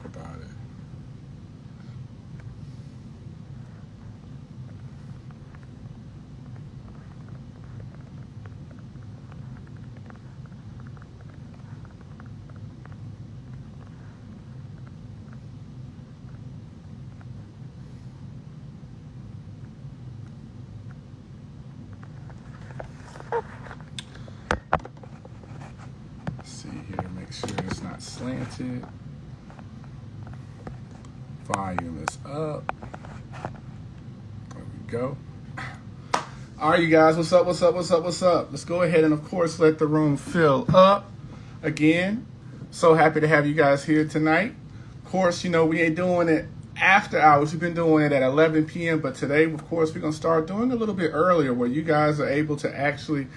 talk about it. See here, make sure it's not slanted. Volume is up. There we go. All right, you guys, what's up, what's up, what's up, what's up? Let's go ahead and, of course, let the room fill up again. So happy to have you guys here tonight. Of course, you know, we ain't doing it after hours. We've been doing it at 11 p.m., but today, of course, we're going to start doing a little bit earlier where you guys are able to actually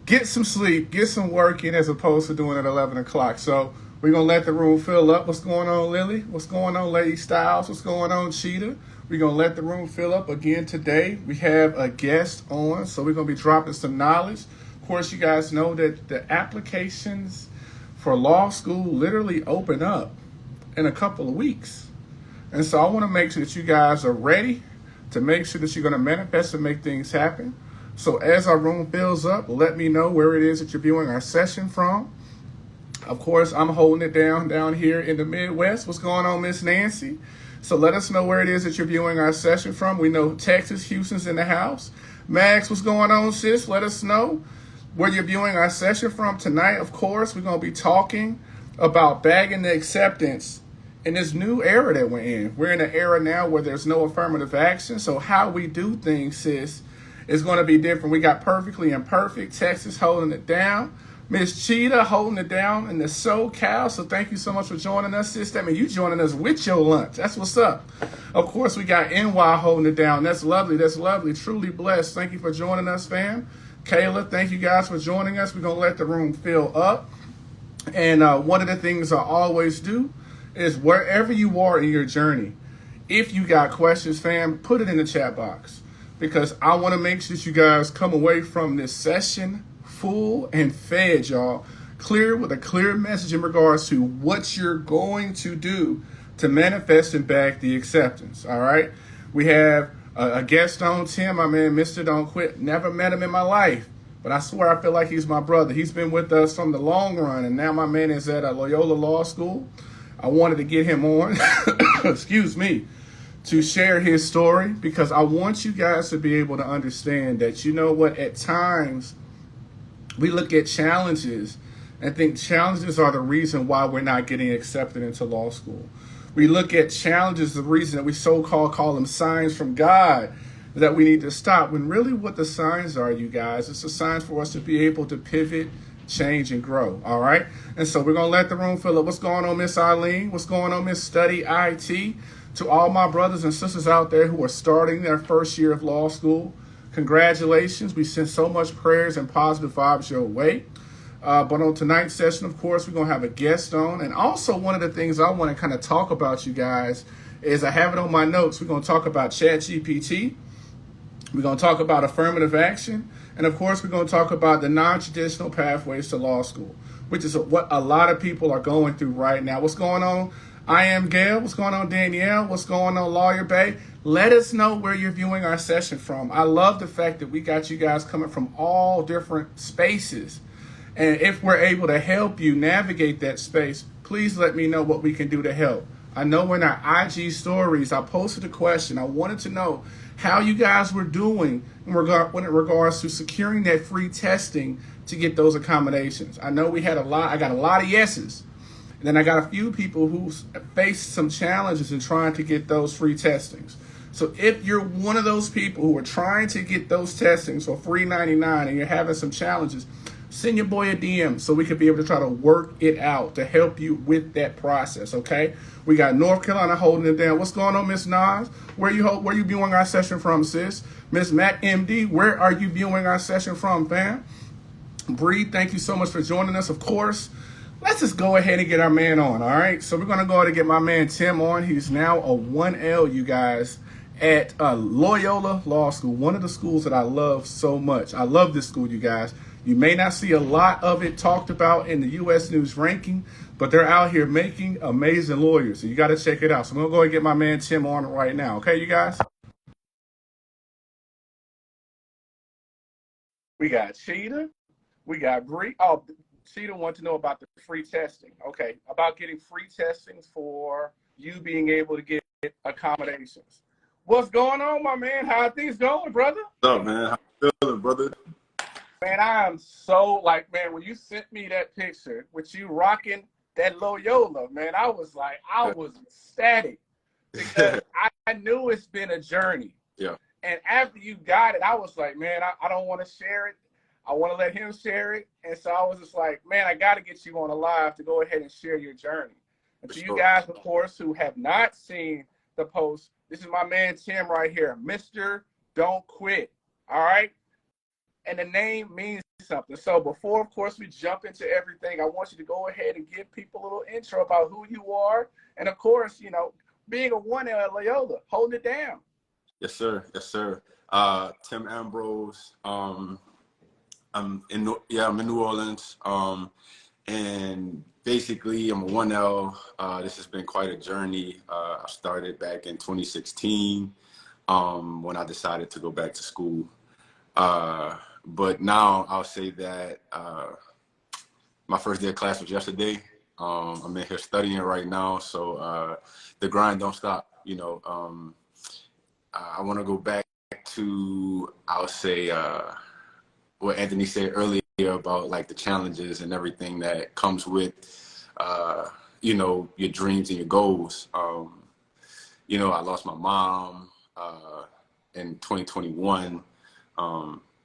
get some sleep, get some work in as opposed to doing it at 11 o'clock. So we're going to let the room fill up. What's going on, Lily? What's going on, Lady Styles? What's going on, Cheetah? We're going to let the room fill up again today. We have a guest on, so we're going to be dropping some knowledge. Of course, you guys know that the applications for law school literally open up in a couple of weeks. And so I want to make sure that you guys are ready to make sure that you're going to manifest and make things happen. So as our room fills up, let me know where it is that you're viewing our session from. Of course, I'm holding it down here in the Midwest. What's going on, Miss Nancy? So let us know where it is that you're viewing our session from. We know Texas, Houston's in the house. Max, what's going on, sis? Let us know where you're viewing our session from tonight. Of course, we're going to be talking about bagging the acceptance in this new era that we're in. We're in an era now where there's no affirmative action. So how we do things, sis, is going to be different. We got Perfectly Imperfect, Texas holding it down. Miss Cheetah holding it down in the SoCal. So thank you so much for joining us, sis. That means you joining us with your lunch. That's what's up. Of course, we got NY holding it down. That's lovely. That's lovely. Truly blessed. Thank you for joining us, fam. Kayla, thank you guys for joining us. We're going to let the room fill up. And one of the things I always do is wherever you are in your journey, if you got questions, fam, put it in the chat box. Because I want to make sure that you guys come away from this session full and fed, y'all. Clear with a clear message in regards to what you're going to do to manifest and back the acceptance, all right? We have a guest on, Tim, my man, Mr. Don't Quit. Never met him in my life, but I swear I feel like he's my brother. He's been with us from the long run, and now my man is at Loyola Law School. I wanted to get him on, excuse me, to share his story because I want you guys to be able to understand that, you know what, at times we look at challenges and think challenges are the reason why we're not getting accepted into law school. We look at challenges, the reason that we so-called call them signs from God that we need to stop, when really what the signs are, you guys, it's a sign for us to be able to pivot, change, and grow, all right? And so we're going to let the room fill up. What's going on, Miss Eileen? What's going on, Miss Study IT? To all my brothers and sisters out there who are starting their first year of law school, congratulations. We send so much prayers and positive vibes your way. But on tonight's session, of course, we're going to have a guest on. And also one of the things I want to kind of talk about, you guys, is I have it on my notes. We're going to talk about ChatGPT. We're going to talk about affirmative action. And, of course, we're going to talk about the non-traditional pathways to law school, which is what a lot of people are going through right now. What's going on? I am Gail. What's going on, Danielle? What's going on, Lawyer Bay? Let us know where you're viewing our session from. I love the fact that we got you guys coming from all different spaces. And if we're able to help you navigate that space, please let me know what we can do to help. I know in our IG stories, I posted a question. I wanted to know how you guys were doing in regards to securing that free testing to get those accommodations. I know we had I got a lot of yeses. And then I got a few people who faced some challenges in trying to get those free testings. So if you're one of those people who are trying to get those testings for free 99 and you're having some challenges, send your boy a DM so we could be able to try to work it out to help you with that process, okay? We got North Carolina holding it down. What's going on, Miss Nas? Where you viewing our session from, sis? Miss Matt MD, where are you viewing our session from, fam? Bree, thank you so much for joining us, of course. Let's just go ahead and get our man on, all right? So we're going to go ahead and get my man Tim on. He's now a 1L, you guys, at Loyola Law School, one of the schools that I love so much. I love this school, you guys. You may not see a lot of it talked about in the U.S. News ranking, but they're out here making amazing lawyers. So you got to check it out. So I'm going to go and get my man Tim on it right now. Okay, you guys? We got Cheetah. We got Bree. Oh, Cheetah wants to know about the free testing. Okay, about getting free testings for you being able to get accommodations. What's going on, my man? How are things going, brother? What's up, man? How you feeling, brother? Man, I am so like, man, when you sent me that picture with you rocking that Loyola, man, I was ecstatic because I knew it's been a journey. Yeah. And after you got it, I was like, man, I don't want to share it. I want to let him share it. And so I was just like, man, I got to get you on a live to go ahead and share your journey. And to you guys, of course, who have not seen the post, this is my man Tim right here, Mr. Don't Quit. All right? And the name means something. So before, of course, we jump into everything, I want you to go ahead and give people a little intro about who you are. And, of course, you know, being a 1L at Loyola, holding it down. Yes, sir. Yes, sir. Tim Ambrose. I'm in New Orleans. And basically, I'm a 1L. This has been quite a journey. I started back in 2016 when I decided to go back to school. But now I'll say that my first day of class was yesterday. I'm in here studying right now, so the grind don't stop. You know, I want to go back to, I'll say, what Anthony said earlier about like the challenges and everything that comes with, you know, your dreams and your goals. You know, I lost my mom in 2021.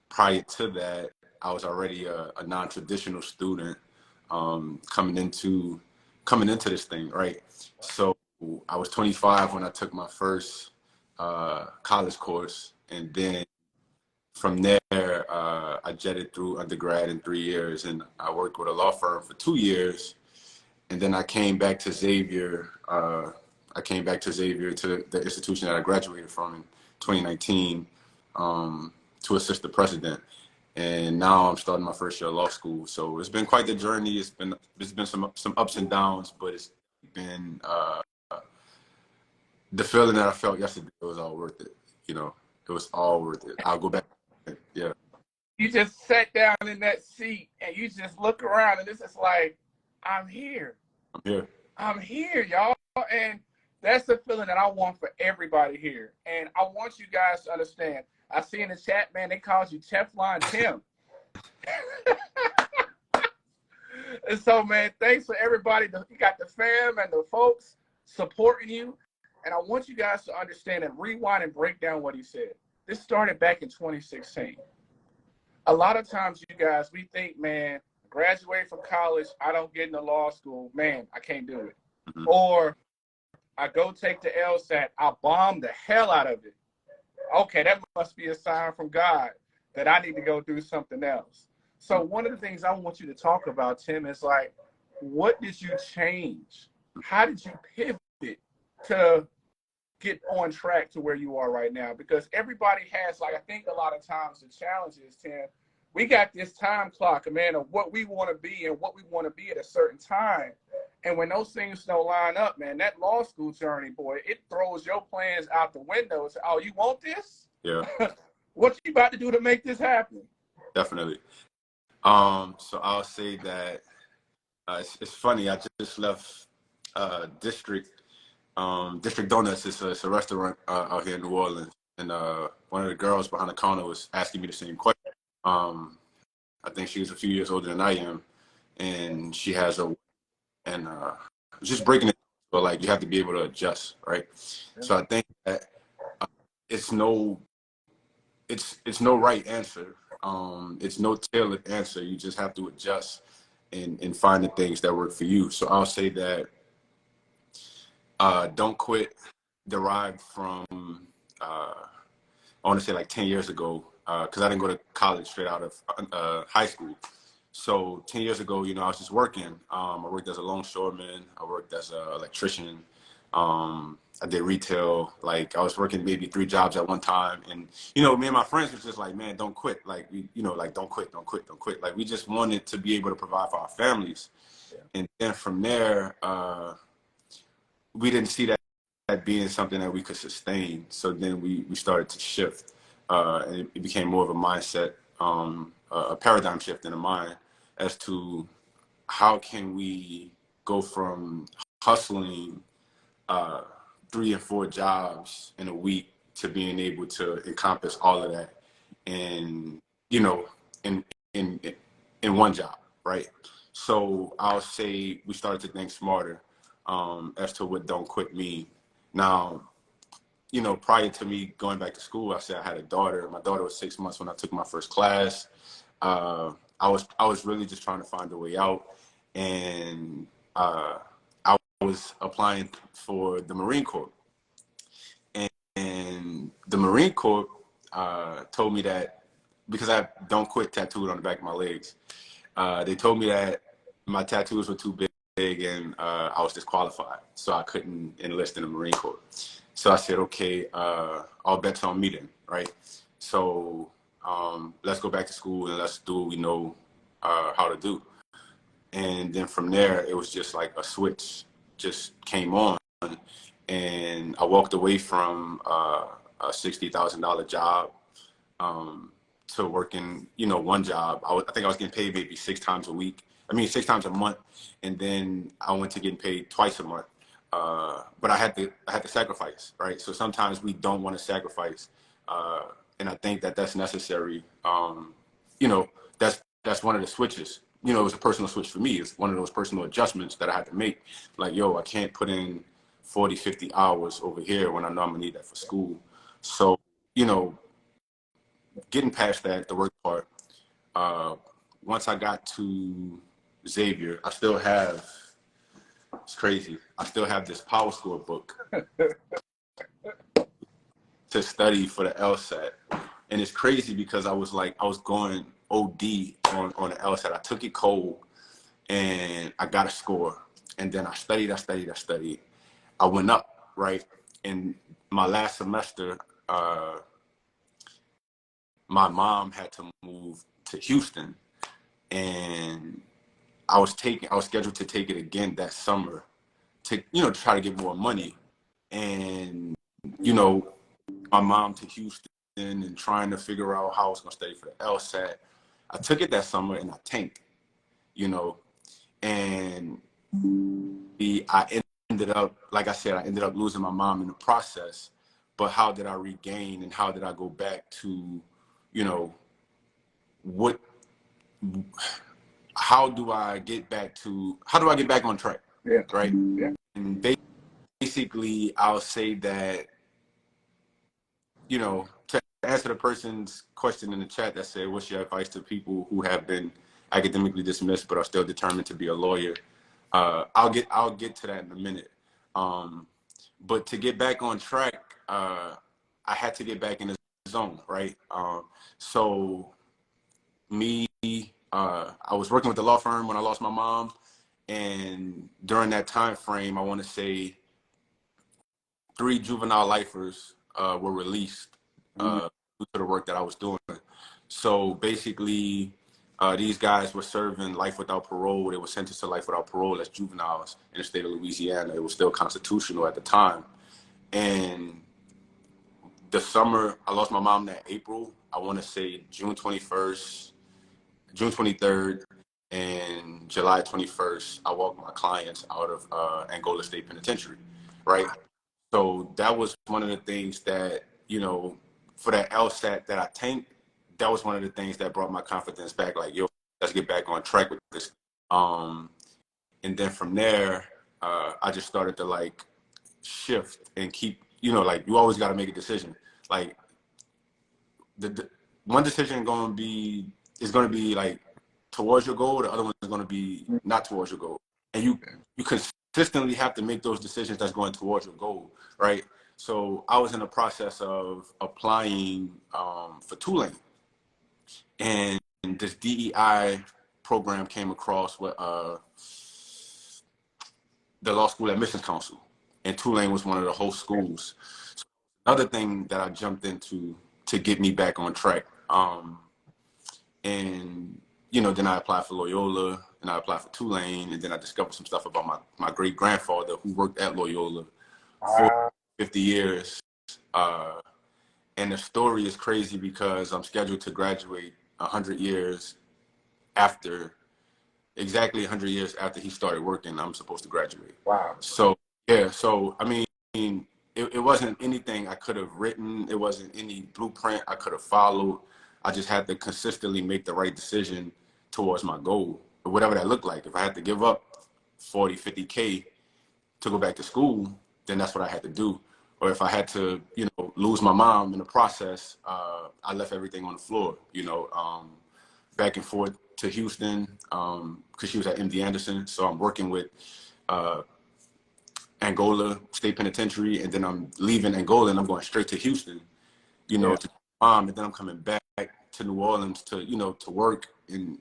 Prior to that, I was already a non-traditional student coming into this thing, right? So I was 25 when I took my first college course, and then from there I jetted through undergrad in 3 years, and I worked with a law firm for 2 years, and then I came back to Xavier. To the institution that I graduated from in 2019 to assist the president. And now I'm starting my first year of law school. So it's been quite the journey. It's been some ups and downs, but it's been the feeling that I felt yesterday was all worth it. You know, it was all worth it. I'll go back. Yeah. You just sat down in that seat and you just look around and it's just like, I'm here. I'm here. I'm here, y'all. And that's the feeling that I want for everybody here. And I want you guys to understand. I see in the chat, man, they called you Teflon Tim. And so, man, thanks for everybody. You got the fam and the folks supporting you. And I want you guys to understand and rewind and break down what he said. This started back in 2016. A lot of times, you guys, we think, man, graduate from college, I don't get into law school. Man, I can't do it. Mm-hmm. Or I go take the LSAT, I bomb the hell out of it. Okay, that must be a sign from God that I need to go do something else. So one of the things I want you to talk about, Tim, is like, what did you change? How did you pivot to get on track to where you are right now? Because everybody has, like, I think a lot of times the challenge is, Tim, we got this time clock, man, of what we want to be and what we want to be at a certain time. And when those things don't line up, man, that law school journey, boy, it throws your plans out the window. It's, oh, you want this? Yeah. What you about to do to make this happen? Definitely. So I'll say that it's funny. I just left District Donuts. It's a restaurant out here in New Orleans, and one of the girls behind the counter was asking me the same question. I think she was a few years older than I am, and she has just breaking it, but like you have to be able to adjust, right? Yeah. So I think that it's no right answer. It's no tailored answer. You just have to adjust and find the things that work for you. So I'll say that Don't Quit derived from I want to say like 10 years ago, because I didn't go to college straight out of high school. So 10 years ago, you know, I was just working. I worked as a longshoreman. I worked as an electrician. I did retail. Like I was working maybe 3 jobs at one time. And, you know, me and my friends was just like, man, don't quit. Like, you know, like, don't quit, don't quit, don't quit. Like, we just wanted to be able to provide for our families. Yeah. And then from there, we didn't see that being something that we could sustain. So then we started to shift. And it became more of a mindset, a paradigm shift in the mind as to how can we go from hustling 3 and 4 jobs in a week to being able to encompass all of that in, you know, in one job, right? So I'll say we started to think smarter as to what don't quit mean. Now, you know, prior to me going back to school, I said I had a daughter. My daughter was 6 months when I took my first class. I was really just trying to find a way out, and I was applying for the Marine Corps, and the Marine Corps told me that because I don't quit tattooed on the back of my legs, they told me that my tattoos were too big and I was disqualified, so I couldn't enlist in the Marine Corps. So I said, okay, all bets on me then, right? So let's go back to school and let's do what we know how to do. And then from there, it was just like a switch just came on. And I walked away from a $60,000 job to working, you know, one job. I think I was getting paid maybe 6 times a week. I mean, 6 times a month. And then I went to getting paid twice a month. But I had to sacrifice, right? So sometimes we don't want to sacrifice. And I think that that's necessary. You know, that's one of the switches. You know, it was a personal switch for me. It's one of those personal adjustments that I had to make. Like, yo, I can't put in 40, 50 hours over here when I know I'm gonna need that for school. So, you know, getting past that, the work part, once I got to Xavier, I still have, it's crazy, I still have this Power Score book to study for the LSAT. And it's crazy because I was going OD on the LSAT. I took it cold and I got a score. And then I studied. I went up, right? And my last semester, my mom had to move to Houston, and I was scheduled to take it again that summer to, you know, try to get more money. And, you know, my mom to Houston and trying to figure out how I was going to study for the LSAT. I took it that summer and I tanked, you know, and I ended up, like I said, I ended up losing my mom in the process. But how did I regain and how did I go back to, you know, how do I get back on track? Yeah. Right. Yeah. And basically, I'll say that, you know, to answer the person's question in the chat that said, what's your advice to people who have been academically dismissed but are still determined to be a lawyer? I'll get to that in a minute. But to get back on track, I had to get back in the zone, right? So I was working with the law firm when I lost my mom. And during that time frame, I want to say 3 juvenile lifers were released due to the work that I was doing. So basically, these guys were serving life without parole. They were sentenced to life without parole as juveniles in the state of Louisiana. It was still constitutional at the time. And the summer, I lost my mom that April. I want to say June 21st, June 23rd, and July 21st, I walked my clients out of Angola State Penitentiary, right? So that was one of the things that, you know, for that LSAT that I tanked, that was one of the things that brought my confidence back. Like, yo, let's get back on track with this. And then from there, I just started to like shift and keep, you know, like you always got to make a decision. Like the one decision is going to be like towards your goal. The other one is going to be not towards your goal. And you consistently have to make those decisions that's going towards your goal, right? So I was in the process of applying for Tulane, and this DEI program came across with the Law School Admissions Council, and Tulane was one of the host schools. So another thing that I jumped into to get me back on track. And then I applied for Loyola, and I applied for Tulane, and then I discovered some stuff about my great grandfather who worked at Loyola for 50 years. And the story is crazy because I'm scheduled to graduate 100 years after, exactly 100 years after he started working. I'm supposed to graduate. Wow. So yeah, so I mean, it wasn't anything I could have written. It wasn't any blueprint I could have followed. I just had to consistently make the right decision towards my goal, whatever that looked like. If I had to give up 40, 50K to go back to school, then that's what I had to do. Or if I had to, lose my mom in the process, I left everything on the floor, back and forth to Houston, because she was at MD Anderson. So I'm working with Angola State Penitentiary, and then I'm leaving Angola and I'm going straight to Houston, to mom, and then I'm coming back to New Orleans to, to work, and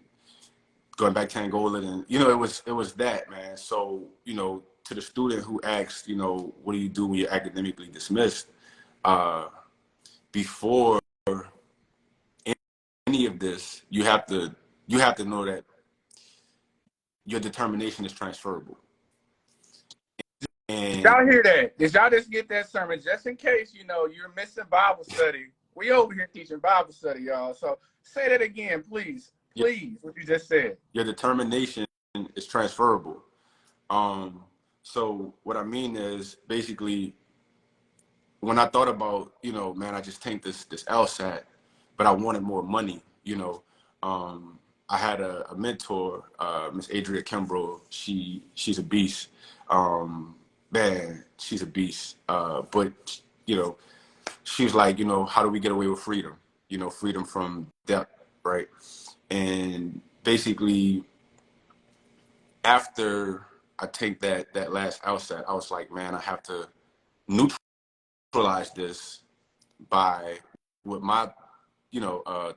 going back to Angola. And, it was that, man. So, to the student who asked, what do you do when you're academically dismissed? Before any of this, you have to know that your determination is transferable. Did y'all hear that? Did y'all just get that sermon? Just in case, you're missing Bible study. We over here teaching Bible study, y'all. So say that again, please. Please, what you just said. Your determination is transferable. So what I mean is, basically, when I thought about, man, I just tanked this LSAT, but I wanted more money, I had a mentor, Miss Adria Kimbrough. She's a beast. Man, she's a beast. But, she was like, how do we get away with freedom? Freedom from debt, right? And basically, after I take that last LSAT, I was like, man, I have to neutralize this by what my,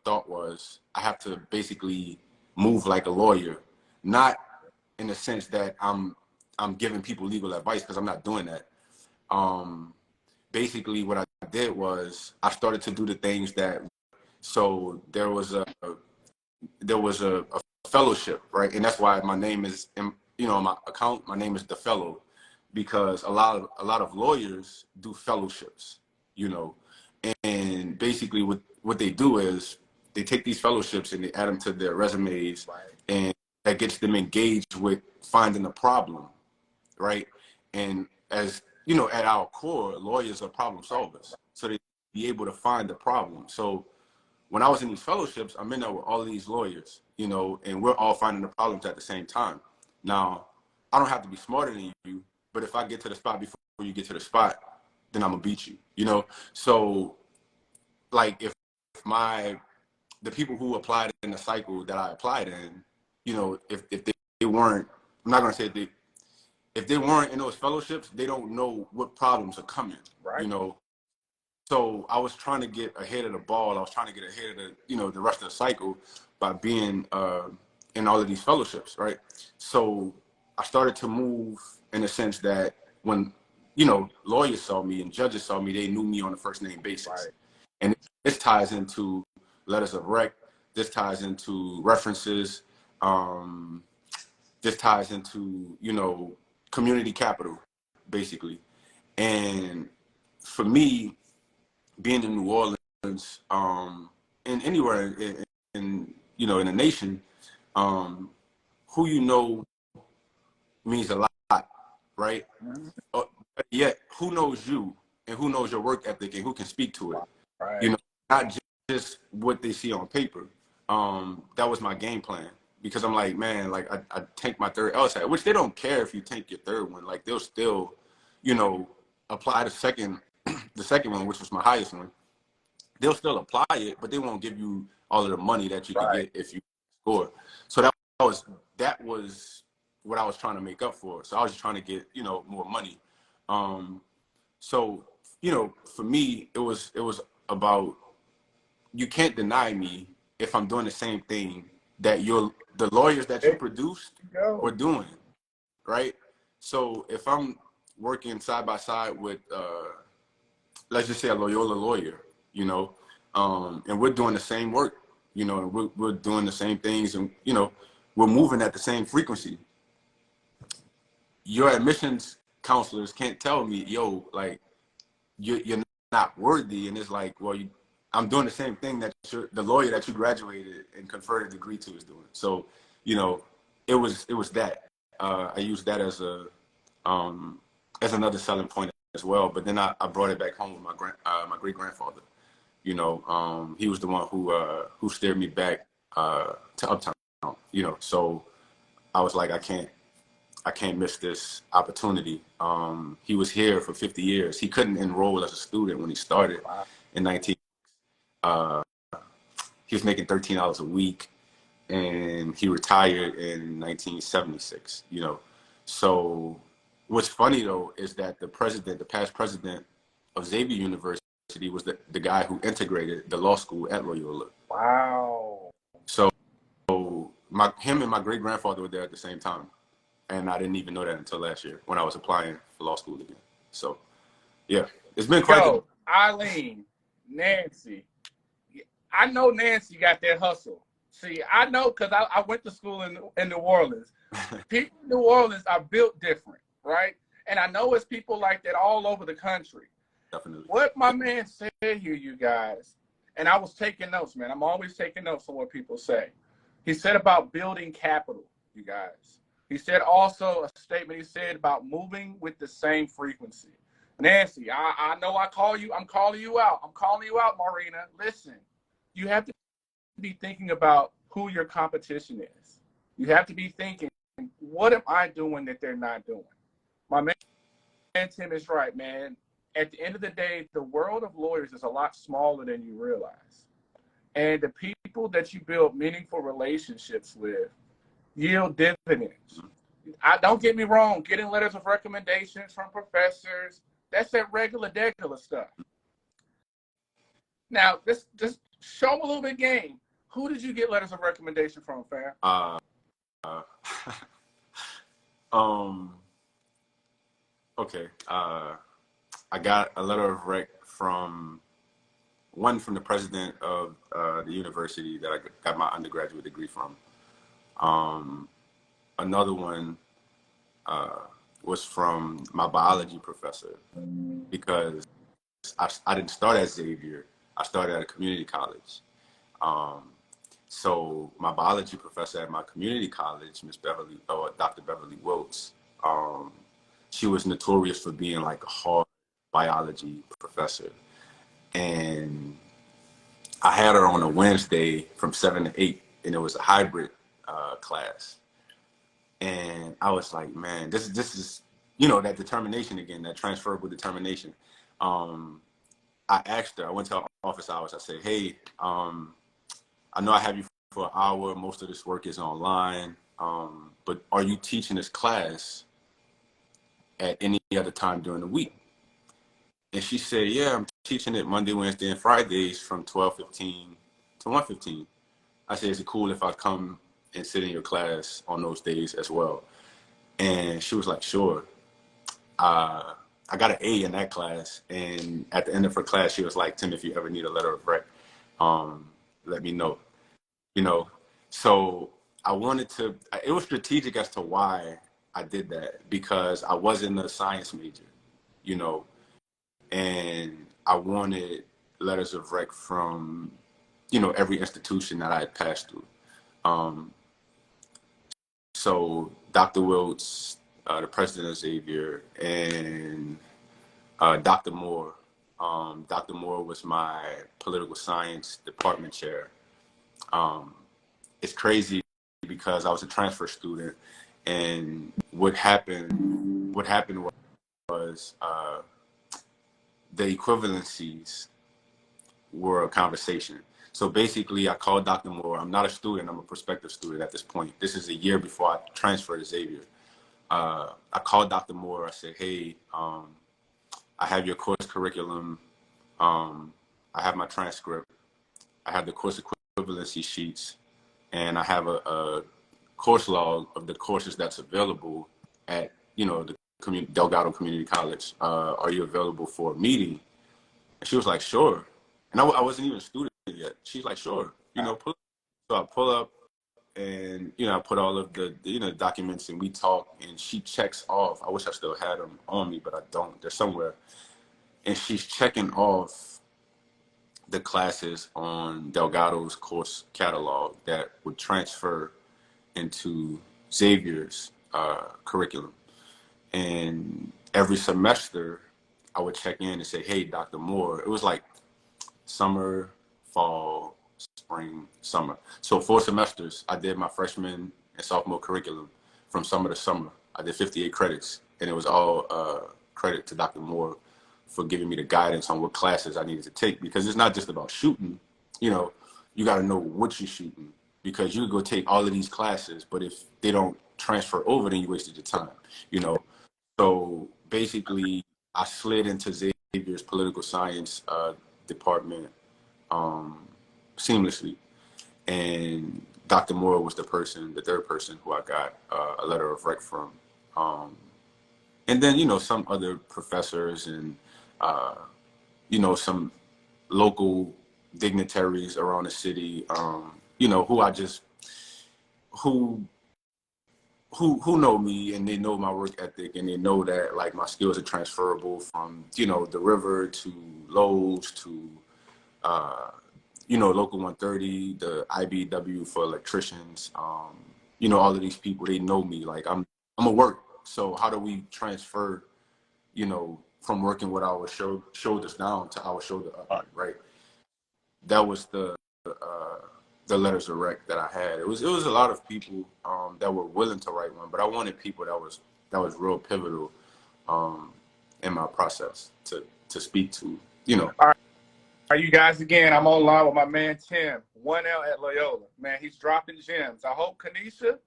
thought was. I have to basically move like a lawyer, not in the sense that I'm giving people legal advice, because I'm not doing that. Basically, what I did was I started to do the things that. So there was a fellowship, right? And that's why my name is, on my account, my name is The Fellow, because a lot of lawyers do fellowships, and basically what they do is they take these fellowships and they add them to their resumes, and that gets them engaged with finding a problem, right? And as at our core, lawyers are problem solvers, so they be able to find the problem. So when I was in these fellowships, I'm in there with all these lawyers, and we're all finding the problems at the same time. Now, I don't have to be smarter than you, but if I get to the spot before you get to the spot, then I'm gonna beat you, So, like, if the people who applied in the cycle that I applied in, if they weren't, I'm not gonna say if they weren't in those fellowships, they don't know what problems are coming, right? So I was trying to get ahead of the ball. I was trying to get ahead of the rest of the cycle by being in all of these fellowships, right? So I started to move in the sense that when, lawyers saw me and judges saw me, they knew me on a first name basis. Right. And this ties into letters of rec. This ties into references. This ties into, community capital, basically. And for me, being in New Orleans, and anywhere in the nation, who means a lot, right? Mm-hmm. Yet, who knows you and who knows your work ethic and who can speak to it? Right. Not just what they see on paper. That was my game plan, because I'm like, man, like I tanked my third LSAT, which they don't care if you tank your third one. Like, they'll still, apply the second one, which was my highest one. They'll still apply it, but they won't give you all of the money that you could get if you score. So that was what I was trying to make up for. So I was just trying to get, more money. So, for me, it was about, you can't deny me if I'm doing the same thing that the lawyers that you produced were doing, right? So if I'm working side by side with, let's just say a Loyola lawyer, you know, and we're doing the same work, you know, and we're doing the same things, and, you know, we're moving at the same frequency. Your admissions counselors can't tell me, yo, like, you're not worthy. And it's like, well, I'm doing the same thing that the lawyer that you graduated and conferred a degree to is doing. So, you know, it was that. I used that as another selling point as well. But then I brought it back home with my great grandfather. You know, he was the one who steered me back to Uptown. You know, so I was like, I can't miss this opportunity. He was here for 50 years. He couldn't enroll as a student when he started in 19. He was making $13 a week, and he retired in 1976. You know, so what's funny though is that the past president of Xavier University, was the guy who integrated the law school at Loyola. Wow. So him and my great grandfather were there at the same time. And I didn't even know that until last year when I was applying for law school again. So, yeah, it's been quite. Yo, Eileen, Nancy, I know Nancy got that hustle. See, I know because I went to school in New Orleans. People in New Orleans are built different, right? And I know it's people like that all over the country. Definitely. What my man said here, you guys, and I was taking notes, man. I'm always taking notes on what people say. He said about building capital, you guys. He said also a statement he said about moving with the same frequency. Nancy, I know I'm calling you out. I'm calling you out, Marina. Listen, you have to be thinking about who your competition is. You have to be thinking, what am I doing that they're not doing? My man Tim is right, man. At the end of the day, the world of lawyers is a lot smaller than you realize. And the people that you build meaningful relationships with yield dividends. Don't get me wrong, getting letters of recommendations from professors, that's that degular stuff. Now, just show them a little bit of game. Who did you get letters of recommendation from, fam? Okay. I got a letter of rec from the president of the university that I got my undergraduate degree from. Another one was from my biology professor, because I didn't start at Xavier. I started at a community college. So my biology professor at my community college, Dr. Beverly Wilkes, she was notorious for being like a hard biology professor. And I had her on a Wednesday from 7 to 8, and it was a hybrid class. And I was like, man, this is, you know, that determination again, that transferable determination. I asked her, I went to her office hours. I said, hey, I know I have you for an hour. Most of this work is online. But are you teaching this class at any other time during the week? And she said, yeah, I'm teaching it Monday, Wednesday, and Fridays from 12:15 to 1:15. I said, is it cool if I come and sit in your class on those days as well? And she was like, sure. I got an A in that class. And at the end of her class, she was like, Tim, if you ever need a letter of rec, let me know. You know, so I wanted to, it was strategic as to why I did that, because I wasn't a science major, you know, and I wanted letters of rec from, you know, every institution that I had passed through. So Dr. Wiltz, the president of Xavier, and Dr. Moore. Dr. Moore was my political science department chair. It's crazy because I was a transfer student, and what happened was the equivalencies were a conversation. So basically, I called Dr. Moore. I'm not a student. I'm a prospective student at this point. This is a year before I transferred to Xavier. I called Dr. Moore. I said, hey, I have your course curriculum. I have my transcript. I have the course equivalency sheets. And I have a course log of the courses that's available at, you know, the Delgado Community College. Are you available for a meeting? And she was like, sure. And I wasn't even a student yet. She's like, sure, pull up. So I pull up and, I put all of the documents and we talk and she checks off. I wish I still had them on me, but I don't. They're somewhere. And she's checking off the classes on Delgado's course catalog that would transfer into Xavier's curriculum. And every semester, I would check in and say, hey, Dr. Moore. It was like summer, fall, spring, summer. So 4 semesters, I did my freshman and sophomore curriculum from summer to summer. I did 58 credits, and it was all credit to Dr. Moore for giving me the guidance on what classes I needed to take, because it's not just about shooting. You got to know what you're shooting, because you could go take all of these classes, but if they don't transfer over, then you wasted your time, So basically, I slid into Xavier's political science department seamlessly. And Dr. Moore was the third person who I got a letter of rec from. And then, some other professors and, some local dignitaries around the city, who know me and they know my work ethic and they know that like my skills are transferable from, the river to Lowe's to, Local 130, the IBW for electricians, all of these people, they know me. Like I'm a work. So how do we transfer, from working with our shoulders down to our shoulder up, right? That was the letters of rec that I had. It was a lot of people that were willing to write one, but I wanted people that was real pivotal in my process to speak to, All right, you guys, again, I'm online with my man Tim, 1L at Loyola. Man, he's dropping gems. I hope, Kanisha,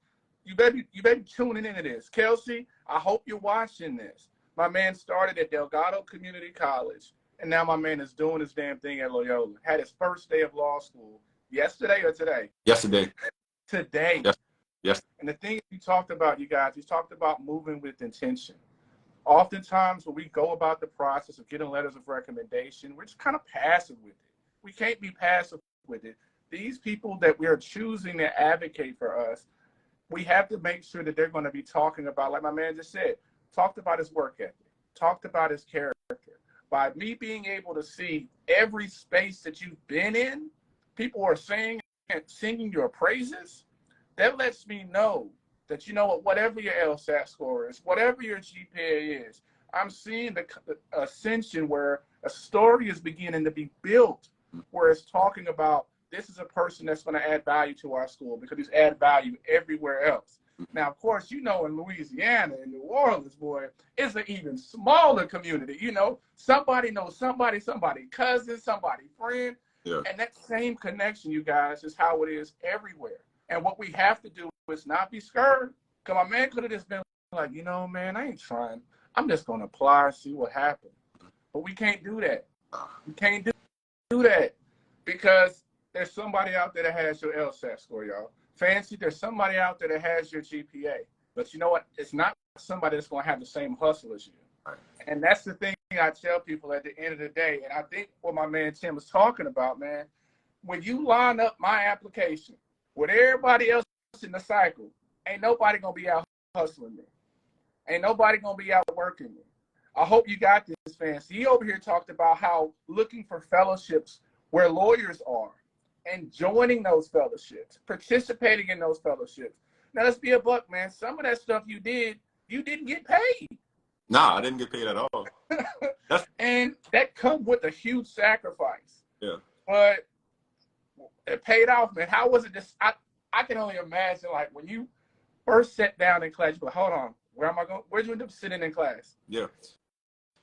you better be tuning into this. Kelsey, I hope you're watching this. My man started at Delgado Community College, and now my man is doing his damn thing at Loyola. Had his first day of law school yesterday or today? Yesterday. Today. Yes. And the thing you talked about, you guys, you talked about moving with intention. Oftentimes when we go about the process of getting letters of recommendation, we're just kind of passive with it. We can't be passive with it. These people that we are choosing to advocate for us, we have to make sure that they're going to be talking about, like my man just said, talked about his work ethic, talked about his character. By me being able to see every space that you've been in, people are saying and singing your praises, that lets me know that, whatever your LSAT score is, whatever your GPA is, I'm seeing the ascension where a story is beginning to be built, where it's talking about this is a person that's going to add value to our school because he's add value everywhere else. Now, of course, in Louisiana, in New Orleans, boy, it's an even smaller community. Somebody knows somebody cousin, somebody friend. Yeah. And that same connection, you guys, is how it is everywhere. And what we have to do is not be scared. Because my man could have just been like, man, I ain't trying. I'm just going to apply and see what happens. But we can't do that. We can't do that because there's somebody out there that has your LSAT score, y'all. Fancy, there's somebody out there that has your GPA. But you know what? It's not somebody that's going to have the same hustle as you. Right. And that's the thing I tell people at the end of the day. And I think what my man Tim was talking about, man, when you line up my application with everybody else in the cycle, ain't nobody going to be out hustling me. Ain't nobody going to be out working me. I hope you got this, Fancy. He over here talked about how looking for fellowships where lawyers are and joining those fellowships, participating in those fellowships. Now, let's be a buck, man. Some of that stuff you didn't get paid. Nah, I didn't get paid at all. And that comes with a huge sacrifice. Yeah. But it paid off, man. How was it? I can only imagine, like, when you first sat down in class, but hold on, where'd you end up sitting in class? Yeah.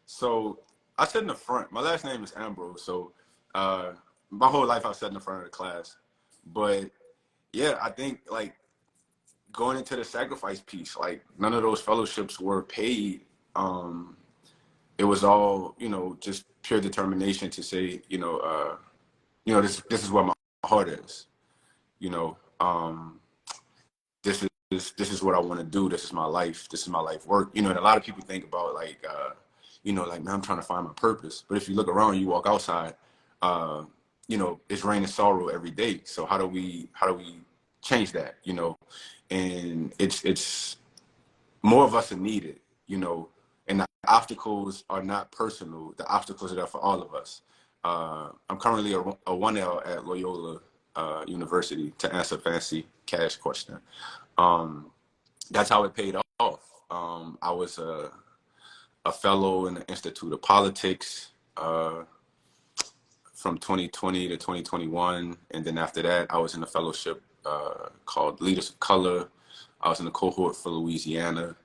So I sat in the front. My last name is Ambrose. So my whole life I sat in the front of the class. But yeah, I think like going into the sacrifice piece, like none of those fellowships were paid. It was all, just pure determination to say, this is where my heart is, this is what I want to do. This is my life. This is my life work. You know, and a lot of people think about like, you know, like, man, I'm trying to find my purpose. But if you look around, you walk outside, you know, it's rain and sorrow every day. So how do we change that? You know, and it's more of us are needed. You know, and the obstacles are not personal. The obstacles are there for all of us. I'm currently a 1L at Loyola University, to answer a fancy cash question. That's how it paid off. I was a fellow in the Institute of Politics from 2020 to 2021. And then after that, I was in a fellowship called Leaders of Color. I was in a cohort for Louisiana.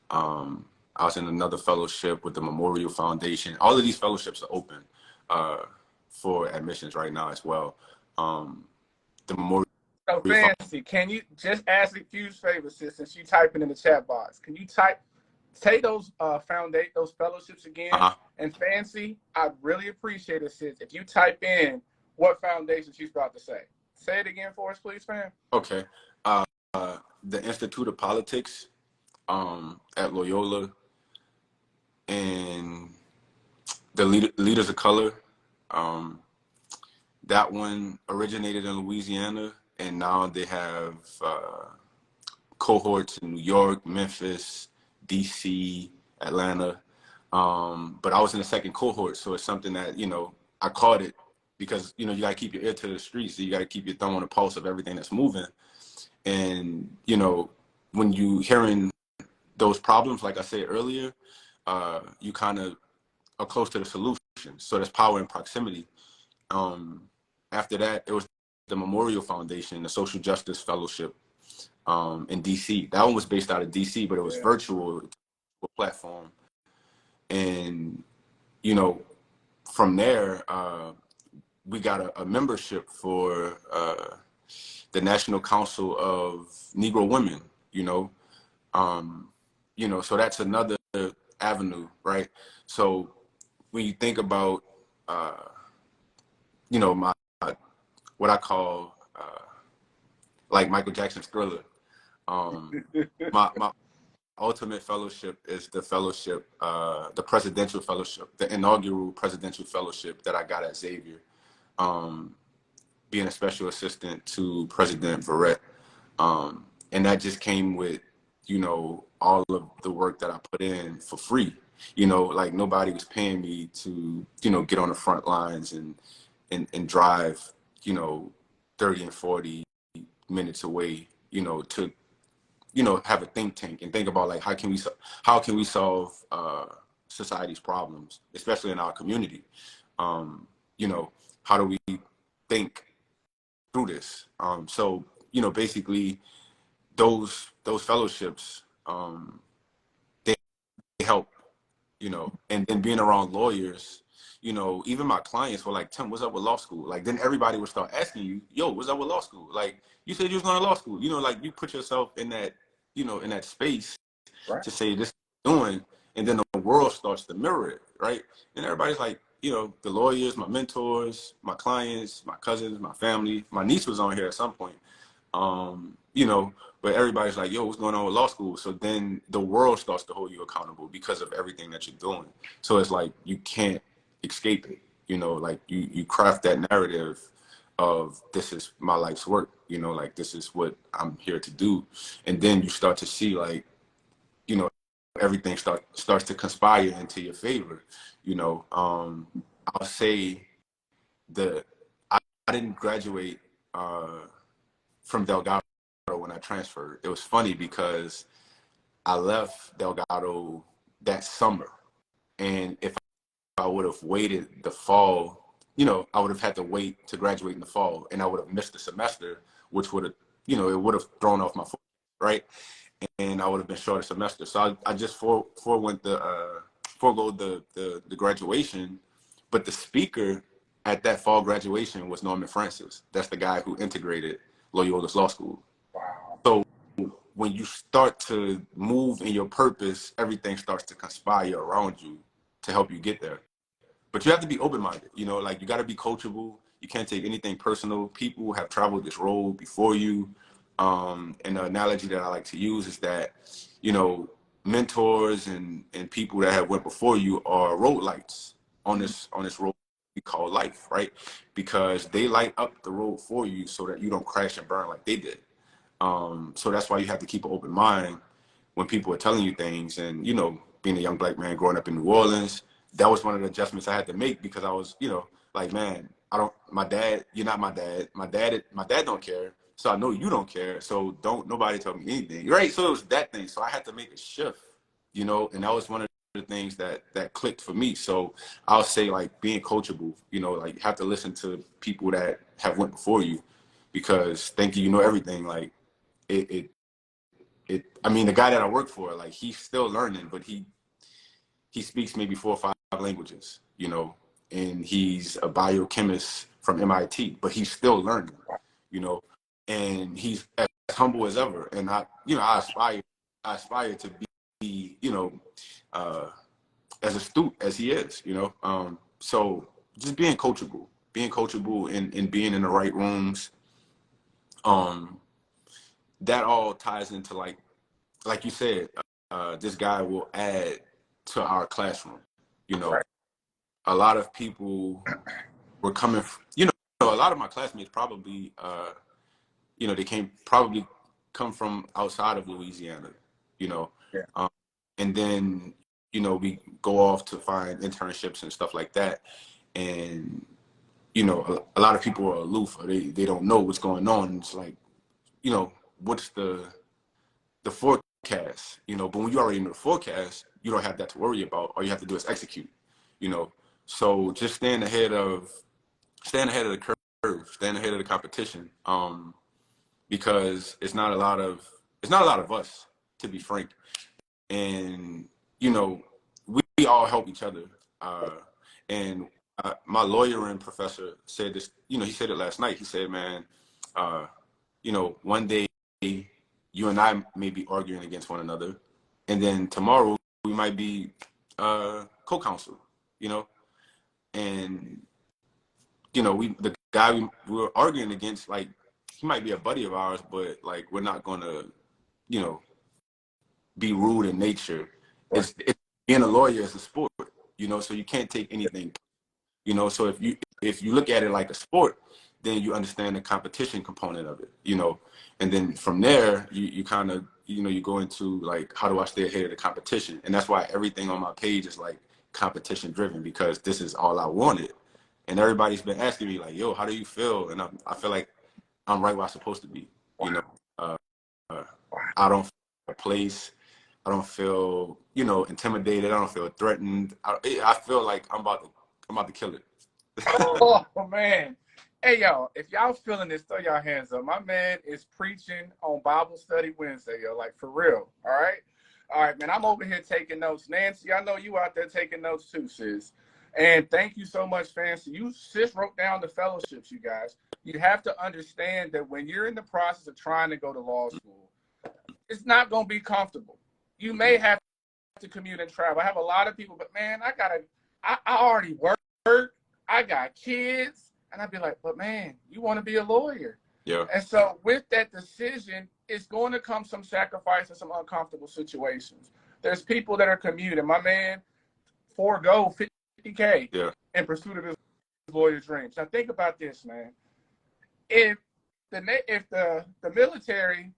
I was in another fellowship with the Memorial Foundation. All of these fellowships are open for admissions right now as well. The Memorial So Fancy, can you just ask a huge favor, sis, since you typing in the chat box? Can you say those those fellowships again? And Fancy, I'd really appreciate it, sis, if you type in what foundation she's about to say. Say it again for us, please, fam. Okay. The Institute of Politics at Loyola, and the Leaders of Color. That one originated in Louisiana, and now they have cohorts in New York, Memphis, DC, Atlanta. But I was in the second cohort, so it's something that, you know, I caught it because, you know, you got to keep your ear to the streets. So you got to keep your thumb on the pulse of everything that's moving. And, you know, when you hearing those problems, like I said earlier, you kind of are close to the solution. So there's power in proximity. After that, it was the Memorial Foundation, the Social Justice Fellowship in DC. That one was based out of DC, but it was virtual platform. And, you know, from there, we got a membership for the National Council of Negro Women, you know. So that's another avenue, right? So when you think about, you know, what I call like Michael Jackson's Thriller, my ultimate fellowship is the fellowship, the presidential fellowship, the inaugural presidential fellowship that I got at Xavier, being a special assistant to President Verrett. And that just came with, you know, all of the work that I put in for free. You know, like nobody was paying me to, you know, get on the front lines and drive, you know, 30 and 40 minutes away, you know, to, you know, have a think tank and think about like how can we solve society's problems, especially in our community. You know, how do we think through this? So, you know, basically those fellowships, they help, you know, and then being around lawyers, you know, even my clients were like, Tim, what's up with law school? Like, then everybody would start asking you, yo, what's up with law school? Like, you said you was going to law school. You know, like you put yourself in that, you know, in that space to say this is doing, and then the world starts to mirror it, right? And everybody's like, you know, the lawyers, my mentors, my clients, my cousins, my family. My niece was on here at some point, you know, but everybody's like, yo, what's going on with law school? So then the world starts to hold you accountable because of everything that you're doing. So it's like you can't escape it, you know, like you craft that narrative of this is my life's work, you know, like this is what I'm here to do. And then you start to see like, you know, everything starts to conspire into your favor. You know, I'll say I didn't graduate from Delgado when I transferred. It was funny because I left Delgado that summer, and if I would have waited the fall, you know, I would have had to wait to graduate in the fall, and I would have missed the semester, which would have, you know, it would have thrown off my focus, right? And I would have been short a semester. So I just forego the graduation. But the speaker at that fall graduation was Norman Francis. That's the guy who integrated Loyola's Law School. Wow. So when you start to move in your purpose, everything starts to conspire around you to help you get there. But you have to be open-minded, you know, like you got to be coachable. You can't take anything personal. People have traveled this road before you. And the analogy that I like to use is that, you know, mentors and people that have went before you are road lights on this road we call life, right? Because they light up the road for you so that you don't crash and burn like they did. So that's why you have to keep an open mind when people are telling you things. And, you know, being a young black man growing up in New Orleans, that was one of the adjustments I had to make, because I was, you know, like, man, my dad, you're not my dad. My dad don't care. So I know you don't care. So don't nobody tell me anything. Right. So it was that thing. So I had to make a shift, you know, and that was one of the things that clicked for me. So I'll say, like, being coachable, you know, like, you have to listen to people that have went before you, because thinking you know everything, like, it I mean, the guy that I work for, like, he's still learning, but he speaks maybe 4 or 5 languages, you know, and he's a biochemist from MIT, but he's still learning, you know, and he's as humble as ever. And I aspire to be, you know, as astute as he is, you know. So just being coachable and being in the right rooms, that all ties into, like you said, this guy will add to our classroom. You know, Right. a lot of people were coming, you know, a lot of my classmates probably, you know, probably come from outside of Louisiana, you know, Yeah. and then, you know, we go off to find internships and stuff like that. And, you know, a lot of people are aloof, or they don't know what's going on. It's like, you know, what's the forecast, you know, but when you already know the forecast, you don't have that to worry about. All you have to do is execute, you know. So just staying ahead of the curve, staying ahead of the competition, because it's not a lot of us, to be frank. And, you know, we all help each other. And my lawyering professor said this, you know, he said it last night. He said, man, you know, one day you and I may be arguing against one another, and then tomorrow we might be co-counsel, you know. And, you know, the guy we were arguing against, like, he might be a buddy of ours, but, like, we're not gonna, you know, be rude in nature. Right. It's being a lawyer is a sport, you know, so you can't take anything, you know. So if you look at it like a sport, then you understand the competition component of it, you know. And then from there, you kind of, you know, you go into, like, how do I stay ahead of the competition? And that's why everything on my page is, like, competition driven, because this is all I wanted. And everybody's been asking me, like, yo, how do you feel? And I feel like I'm right where I'm supposed to be, you know. I don't feel a place. I don't feel, you know, intimidated. I don't feel threatened. I feel like I'm about to kill it. Oh man. Hey y'all, if y'all feeling this, throw y'all hands up. My man is preaching on Bible study Wednesday, yo. Like, for real. All right. All right, man. I'm over here taking notes. Nancy, I know you out there taking notes too, sis. And thank you so much, Fancy. You, sis, wrote down the fellowships, you guys. You have to understand that when you're in the process of trying to go to law school, it's not going to be comfortable. You may have to commute and travel. I have a lot of people, but man, I already work. I got kids. And I'd be like, but man, you want to be a lawyer. Yeah. And so with that decision, it's going to come some sacrifice and some uncomfortable situations. There's people that are commuting. My man forego $50K Yeah. in pursuit of his lawyer dreams. Now think about this, man. If the military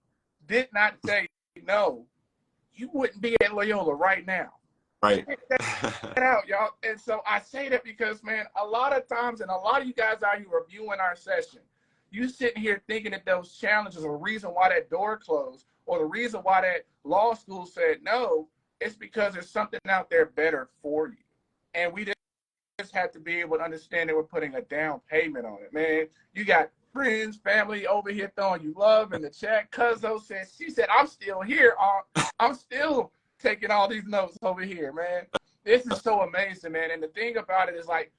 did not say no, you wouldn't be at Loyola right now. Right. Check that out, y'all. And so I say that because, man, a lot of times, and a lot of you guys out here are viewing our session, you sitting here thinking that those challenges are the reason why that door closed, or the reason why that law school said no. It's because there's something out there better for you. And we just have to be able to understand that we're putting a down payment on it, man. You got friends, family over here throwing you love in the chat. Cuzzo says, she said, I'm still here. I'm still taking all these notes over here, man. This is so amazing, man. And the thing about it is, like,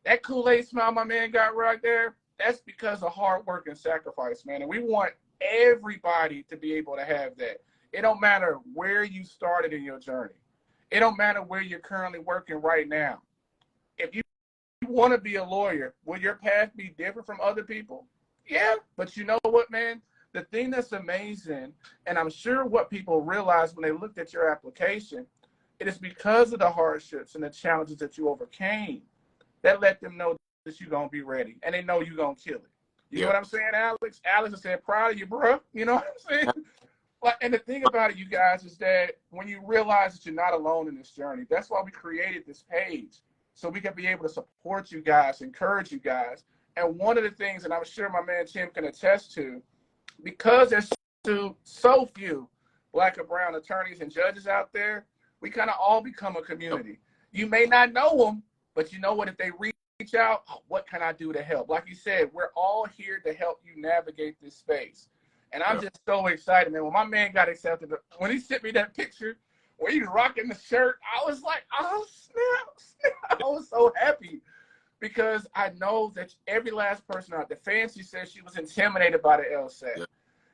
that Kool-Aid smile my man got right there, that's because of hard work and sacrifice, man. And we want everybody to be able to have that. It don't matter where you started in your journey. It don't matter where you're currently working right now. If you want to be a lawyer, will your path be different from other people? Yeah, but you know what, man? the thing that's amazing, and I'm sure what people realize when they looked at your application, it is because of the hardships and the challenges that you overcame that let them know that you're going to be ready. And they know you're going to kill it. You know what I'm saying, Alex? Alex, I said, proud of you, bro. You know what I'm saying? Like, and the thing about it, you guys, is that when you realize that you're not alone in this journey, that's why we created this page. So we can be able to support you guys, encourage you guys. And one of the things, and I'm sure my man Tim can attest to, because there's so few Black and brown attorneys and judges out there, we kind of all become a community. You may not know them, but you know what? If they reach out, oh, what can I do to help? Like you said, we're all here to help you navigate this space. And I'm just so excited, man. When my man got accepted, when he sent me that picture where he was rocking the shirt, I was like, oh, snap. I was so happy because I know that every last person out there, Fancy said she was intimidated by the LSAT. Yeah.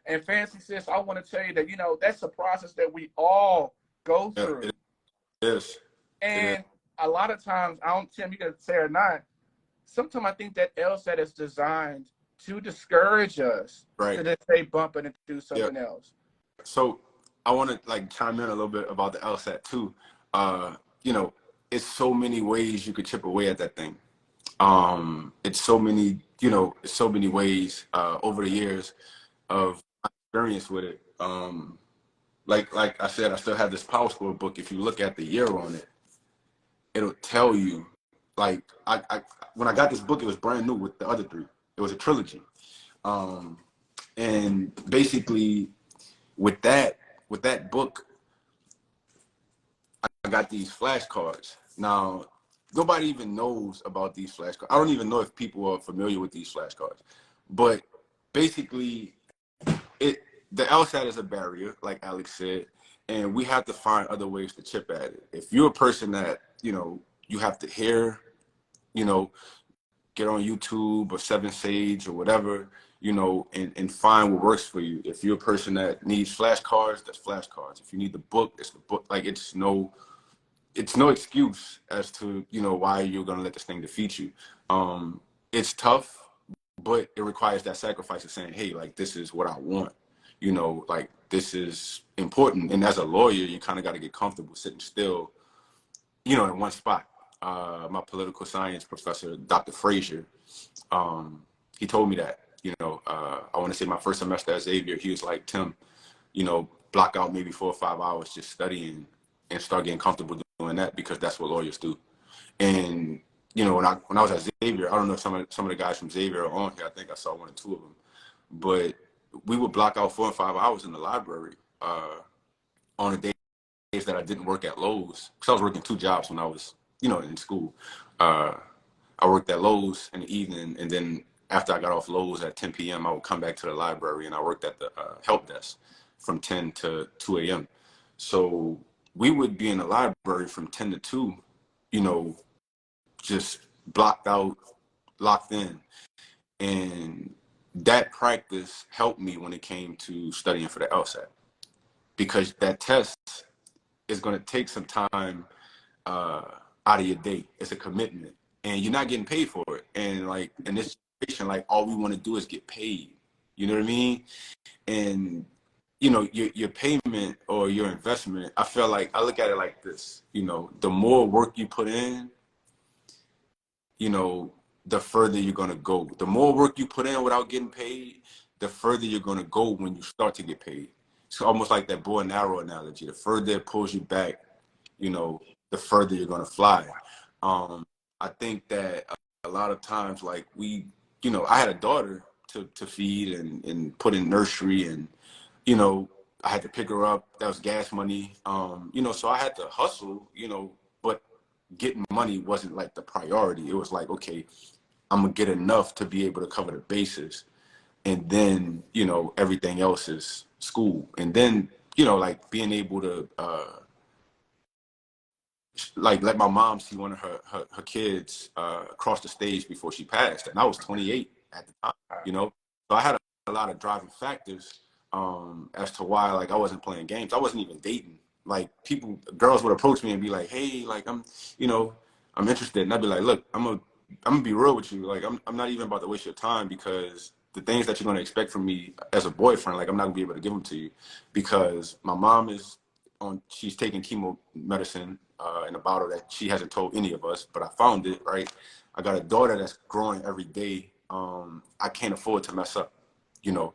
And Fancy says, I want to tell you that, you know, that's a process that we all go through. It is. And a lot of times, I don't, Tim, you can say or not, sometimes I think that LSAT is designed to discourage us to just stay bumping and do something else. So I want to like chime in a little bit about the LSAT too. You know, it's so many ways you could chip away at that thing. It's so many, you know, so many ways over the years of experience with it. Like I said, I still have this Power Score book. If you look at the year on it, it'll tell you. Like I when I got this book, it was brand new with the other three. It was a trilogy. And basically with that book, I got these flashcards. Now, nobody even knows about these flashcards. I don't even know if people are familiar with these flashcards. But basically, the LSAT is a barrier, like Alex said, and we have to find other ways to chip at it. If you're a person that, you know, you have to hear, you know, get on YouTube or Seven Sage or whatever, you know, and find what works for you. If you're a person that needs flashcards, that's flashcards. If you need the book, it's the book. Like it's no excuse as to, you know, why you're gonna let this thing defeat you. It's tough, but it requires that sacrifice of saying, hey, like this is what I want. You know, like this is important. And as a lawyer, you kind of got to get comfortable sitting still, you know, in one spot. My political science professor, Dr. Frazier, he told me that, you know, I want to say my first semester at Xavier, he was like, Tim, you know, block out maybe 4 or 5 hours just studying and start getting comfortable doing that because that's what lawyers do. And, you know, when I was at Xavier, I don't know if some of the guys from Xavier are on here. I think I saw 1 or 2 of them. But we would block out 4 or 5 hours in the library on the days that I didn't work at Lowe's. Because I was working 2 jobs when I was, you know, in school. I worked at Lowe's in the evening, and then after I got off Lowe's at 10 p.m., I would come back to the library, and I worked at the help desk from 10 to 2 a.m. So we would be in the library from 10 to 2, you know, just blocked out, locked in. And that practice helped me when it came to studying for the LSAT, because that test is going to take some time out of your day. It's a commitment, and you're not getting paid for it. And like in this situation, like all we want to do is get paid. You know what I mean? And you know, your payment or your investment, I feel like I look at it like this. You know, the more work you put in, you know, the further you're going to go. The more work you put in without getting paid, the further you're going to go when you start to get paid. It's almost like that bow and arrow analogy. The further it pulls you back, you know, the further you're going to fly. I think that a lot of times, like we, you know, I had a daughter to feed and put in nursery, and, you know, I had to pick her up. That was gas money. You know, so I had to hustle, you know, but getting money wasn't like the priority. It was like, okay, I'm gonna get enough to be able to cover the bases, and then, you know, everything else is school. And then, you know, like being able to like let my mom see one of her kids cross the stage before she passed, and I was 28 at the time, you know. So I had a lot of driving factors as to why, like, I wasn't playing games. I wasn't even dating. Like, girls would approach me and be like, hey, like, I'm interested. And I'd be like, look, I'm gonna be real with you. Like, I'm not even about to waste your time, because the things that you're going to expect from me as a boyfriend, like I'm not gonna be able to give them to you because my mom is she's taking chemo medicine in a bottle that she hasn't told any of us, but I found it, right? I got a daughter that's growing every day. I can't afford to mess up, you know?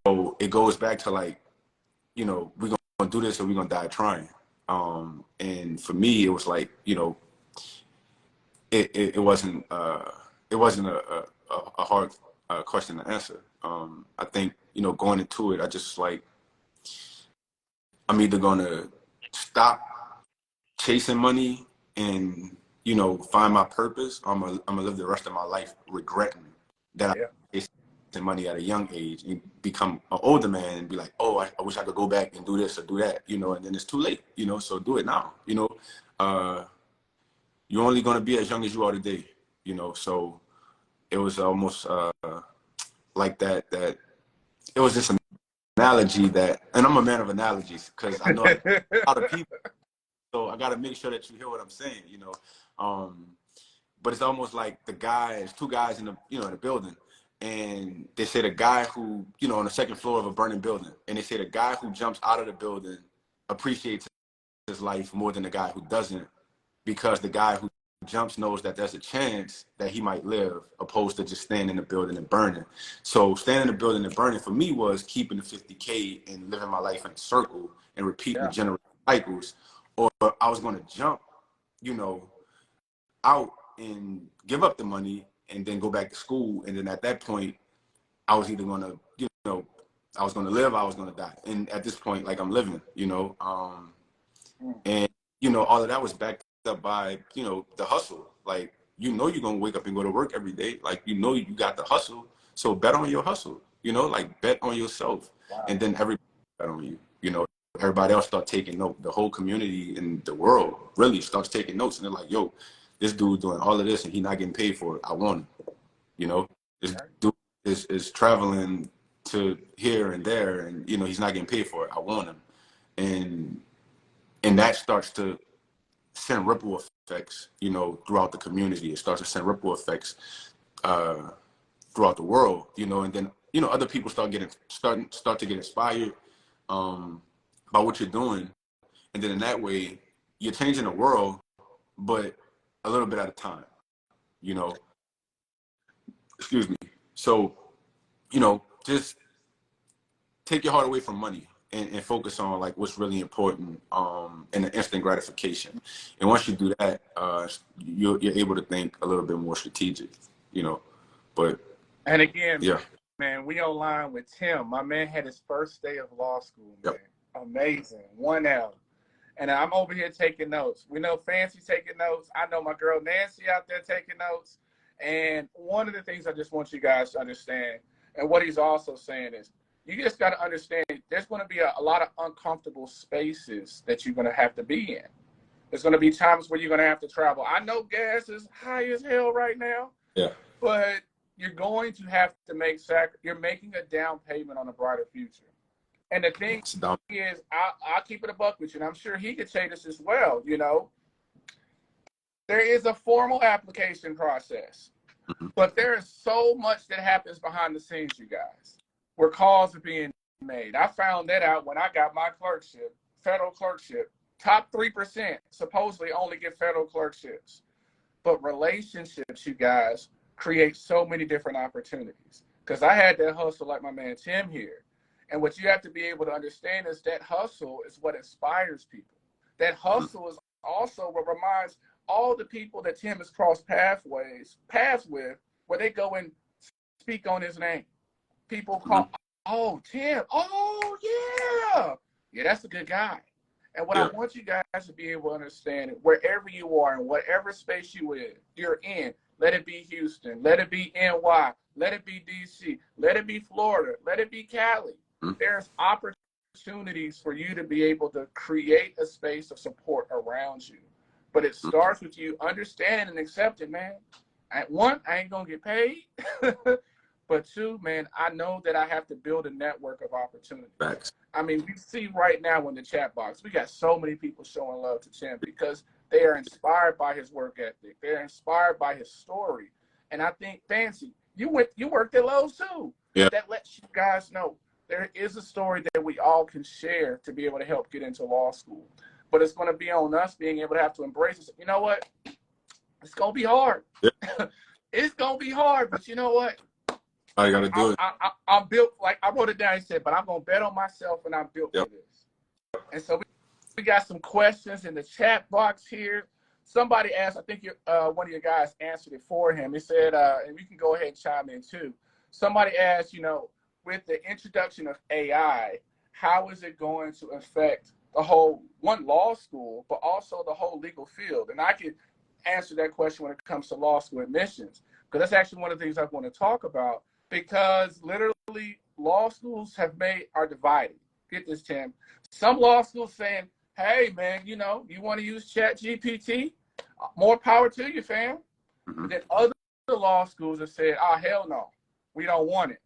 So it goes back to like, you know, we're gonna do this or we're gonna die trying. And for me, it was like, you know, it wasn't a hard question to answer. I think, you know, going into it, I just like, I'm either gonna stop chasing money and, you know, find my purpose. I'm gonna live the rest of my life regretting that I chased money at a young age and become an older man and be like, oh, I wish I could go back and do this or do that, you know, and then it's too late, you know, so do it now, you know. You're only gonna be as young as you are today, you know, so it was almost like that it was just an analogy that, and I'm a man of analogies because I know a lot of people. So I got to make sure that you hear what I'm saying, you know. But it's almost like there's two guys in the, you know, in the building, and they say the guy who, you know, on the second floor of a burning building, and they say the guy who jumps out of the building appreciates his life more than the guy who doesn't, because the guy who jumps knows that there's a chance that he might live, opposed to just staying in the building and burning. So staying in the building and burning for me was keeping the 50K and living my life in a circle and repeating the general cycles. Or I was going to jump, you know, out and give up the money and then go back to school. And then at that point, I was either going to, you know, I was going to live, I was going to die. And at this point, like I'm living, you know, and, you know, all of that was backed up by, you know, the hustle. Like, you know, you're going to wake up and go to work every day. Like, you know, you got the hustle. So bet on your hustle, you know, like bet on yourself. Wow. And then everybody bet on you, you know. Everybody else start taking note. The whole community in the world really starts taking notes, and they're like, "Yo, this dude doing all of this, and he's not getting paid for it. I want him." You know, this dude is traveling to here and there, and you know he's not getting paid for it. I want him, and that starts to send ripple effects, you know, throughout the community. It starts to send ripple effects throughout the world, you know, and then you know other people start to get inspired. By what you're doing, and then in that way you're changing the world, but a little bit at a time, you know. Excuse me. So, you know, just take your heart away from money and focus on like what's really important, and the instant gratification. And once you do that, you're able to think a little bit more strategic, you know. But and again, man, we online with Tim. My man had his first day of law school, man. Amazing. 1L. And I'm over here taking notes. We know Fancy taking notes. I know my girl Nancy out there taking notes. And one of the things I just want you guys to understand, and what he's also saying is, you just got to understand there's going to be a lot of uncomfortable spaces that you're going to have to be in. There's going to be times where you're going to have to travel. I know gas is high as hell right now. Yeah. But you're going to have to you're making a down payment on a brighter future. And the thing is, I'll keep it a buck with you, and I'm sure he could say this as well, you know. There is a formal application process, but there is so much that happens behind the scenes, you guys, where calls are being made. I found that out when I got my clerkship, federal clerkship. Top 3% supposedly only get federal clerkships. But relationships, you guys, create so many different opportunities. Because I had that hustle like my man Tim here. And what you have to be able to understand is that hustle is what inspires people. That hustle is also what reminds all the people that Tim has crossed paths with, where they go and speak on his name. People call, oh, Tim, oh, yeah, that's a good guy. And what I want you guys to be able to understand, wherever you are, in whatever space you're in, let it be Houston, let it be NY, let it be DC, let it be Florida, let it be Cali. There's opportunities for you to be able to create a space of support around you. But it starts with you understanding and accepting, man. One, I ain't going to get paid. But two, man, I know that I have to build a network of opportunities. Facts. I mean, we see right now in the chat box, we got so many people showing love to Tim because they are inspired by his work ethic. They're inspired by his story. And I think, Fancy, you worked at Lowe's too. Yeah. that lets you guys know there is a story that we all can share to be able to help get into law school. But it's going to be on us being able to have to embrace it. You know what? It's going to be hard. Yeah. It's going to be hard, but you know what? I got to do it. I'm built, like I wrote it down. He said, but I'm going to bet on myself and I'm built Yep. for this. And so we got some questions in the chat box here. Somebody asked, I think one of your guys answered it for him. He said, and you can go ahead and chime in too. Somebody asked, with the introduction of AI, how is it going to affect the whole, one, law school, but also the whole legal field? And I can answer that question when it comes to law school admissions, because that's actually one of the things I want to talk about, because literally law schools are divided. Get this, Tim. Some law schools saying, hey, man, you want to use Chat GPT? More power to you, fam. Mm-hmm. Then other law schools have said, oh, hell no, we don't want it.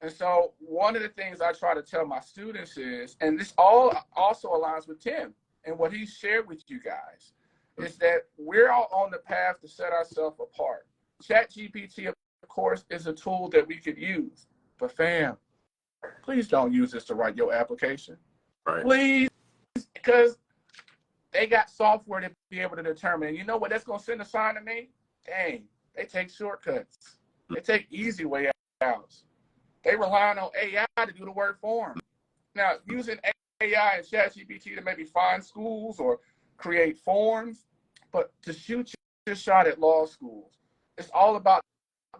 And so one of the things I try to tell my students is, and this all also aligns with Tim and what he shared with you guys, is that we're all on the path to set ourselves apart. Chat GPT, of course, is a tool that we could use. But fam, please don't use this to write your application. Right. Please, because they got software to be able to determine. And you know what that's going to send a sign to me? Dang, they take shortcuts. They take easy way outs. They rely on AI to do the work for them. Now, using AI and ChatGPT to maybe find schools or create forms, but to shoot your shot at law schools, it's all about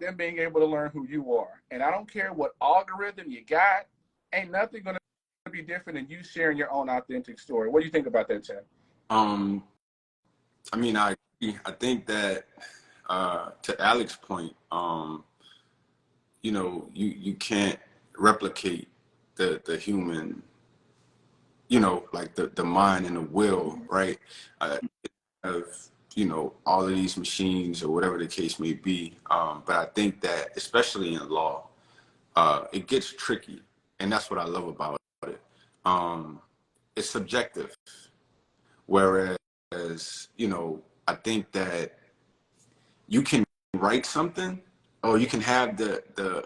them being able to learn who you are. And I don't care what algorithm you got, ain't nothing going to be different than you sharing your own authentic story. What do you think about that, Tim? I mean, I think that to Alex's point, you can't replicate the human, like the mind and the will, right? Of all of these machines or whatever the case may be. But I think that especially in law, it gets tricky, and that's what I love about it. It's subjective, whereas I think that you can write something, or you can have the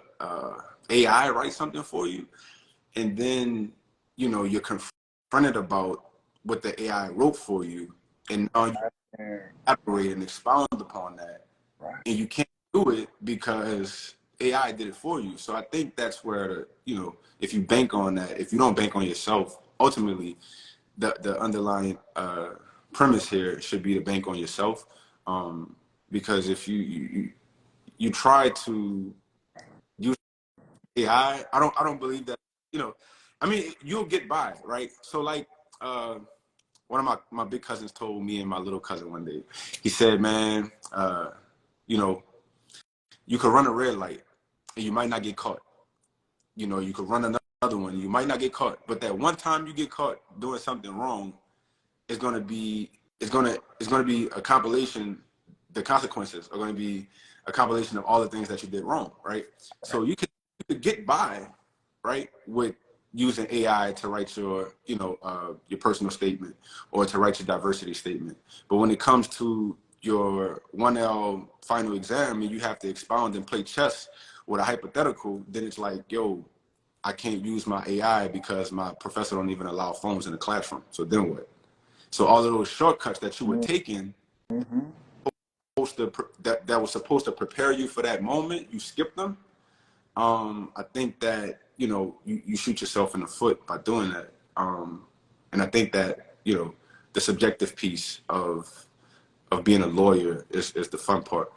AI write something for you, and then you're confronted about what the AI wrote for you, and now you elaborate and expound upon that, Right. and you can't do it because AI did it for you. So I think that's where if you bank on that, if you don't bank on yourself, ultimately the underlying premise here should be to bank on yourself, because if you try to use AI, I don't believe that, I mean, you'll get by, right? So like one of my big cousins told me and my little cousin one day, he said, man, you could run a red light and you might not get caught. You could run another one, you might not get caught, but that one time you get caught doing something wrong, it's gonna be a compilation. The consequences are gonna be a compilation of all the things that you did wrong, right? So you could get by, right, with using AI to write your personal statement or to write your diversity statement. But when it comes to your 1L final exam and you have to expound and play chess with a hypothetical, then it's like, yo, I can't use my AI because my professor don't even allow phones in the classroom. So then what? So all of those shortcuts that you were taking, that was supposed to prepare you for that moment, you skipped them. I think that you shoot yourself in the foot by doing that. And I think that the subjective piece of being a lawyer is the fun part.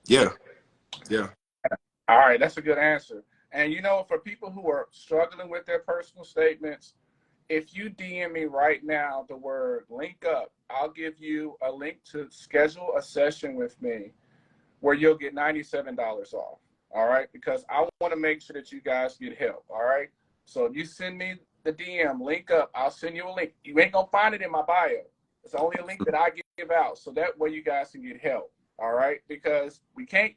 Yeah. All right, that's a good answer. And for people who are struggling with their personal statements, if you DM me right now the word link up, I'll give you a link to schedule a session with me where you'll get $97 off. All right, because I want to make sure that you guys get help. All right, so if you send me the DM link up, I'll send you a link. You ain't gonna find it in my bio. It's only a link that I give out, so that way you guys can get help. All right, because we can't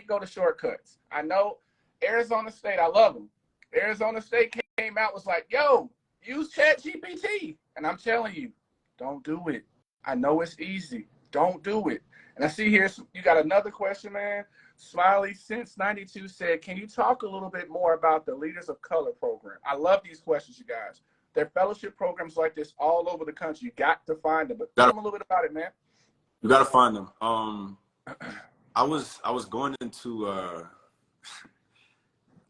go to shortcuts. I know Arizona State, I love them. Arizona State came out, was like, yo, use Chat GPT. And I'm telling you, don't do it. I know it's easy. Don't do it. And I see here, you got another question, man. Smiley since 92 said, can you talk a little bit more about the Leaders of Color program? I love these questions, you guys. There are fellowship programs like this all over the country. You got to find them. But tell them a little bit about it, man. You got to find them. I was going into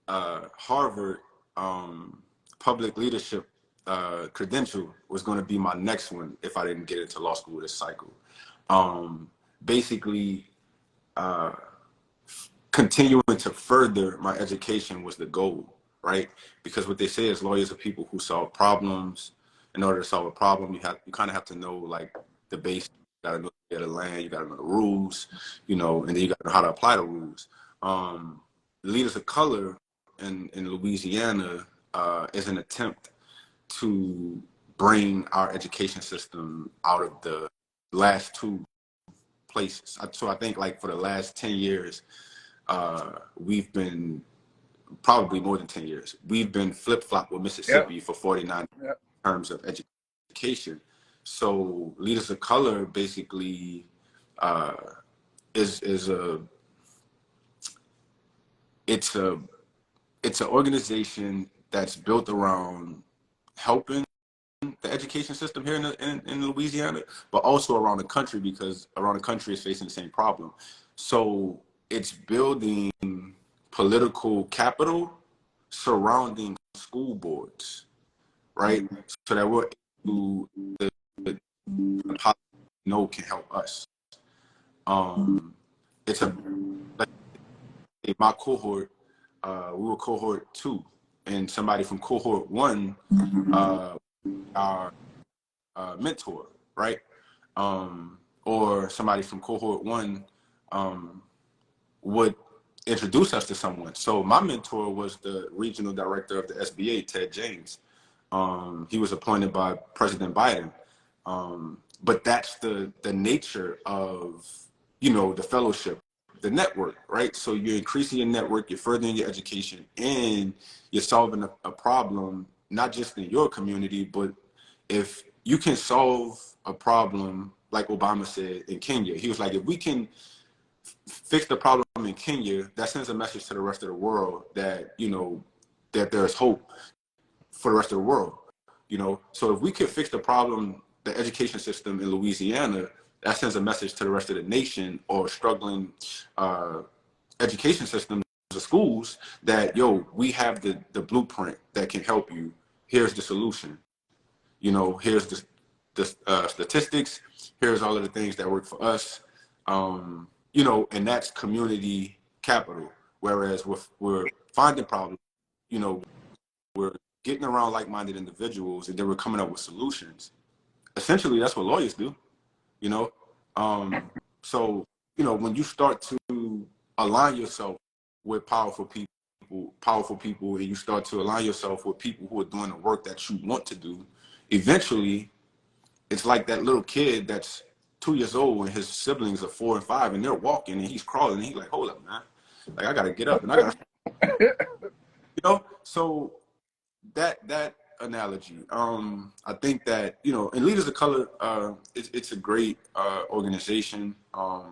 Harvard public leadership credential was going to be my next one if I didn't get into law school this cycle. Basically, continuing to further my education was the goal, right? Because what they say is lawyers are people who solve problems. In order to solve a problem, you kind of have to know like the basics. You got to know the land, you got to know the rules, and then you got to know how to apply the rules. Leaders of Color in Louisiana is an attempt to bring our education system out of the last two places. So I think like for the last 10 years, we've been, probably more than 10 years, we've been flip-flop with Mississippi for 49 in terms of education. So Leaders of Color basically it's an organization that's built around helping the education system here in Louisiana, but also around the country, because around the country is facing the same problem. So it's building political capital surrounding school boards, right? So that we're able to know can help us. It's like my cohort, we were cohort 2, and somebody from cohort 1, our mentor, right? Or somebody from cohort 1 would introduce us to someone. So my mentor was the regional director of the SBA, Ted James. He was appointed by President Biden. But that's the nature of, the fellowship, the network, right? So you're increasing your network, you're furthering your education, and you're solving a problem, not just in your community, but if you can solve a problem, like Obama said in Kenya, he was like, if we can fix the problem in Kenya, that sends a message to the rest of the world that, that there's hope for the rest of the world, So if we could fix the problem, the education system in Louisiana, that sends a message to the rest of the nation or struggling education systems or schools that, we have the blueprint that can help you. Here's the solution. Here's the statistics. Here's all of the things that work for us. And that's community capital. Whereas we're finding problems, we're getting around like-minded individuals, and then we're coming up with solutions. Essentially, that's what lawyers do, So, when you start to align yourself with powerful people, and you start to align yourself with people who are doing the work that you want to do, eventually, it's like that little kid that's 2 years old and his siblings are 4 and 5, and they're walking and he's crawling, and he's like, hold up, man. Like, I got to get up and I got to, So that analogy, I think that, and Leaders of Color, it's a great organization. I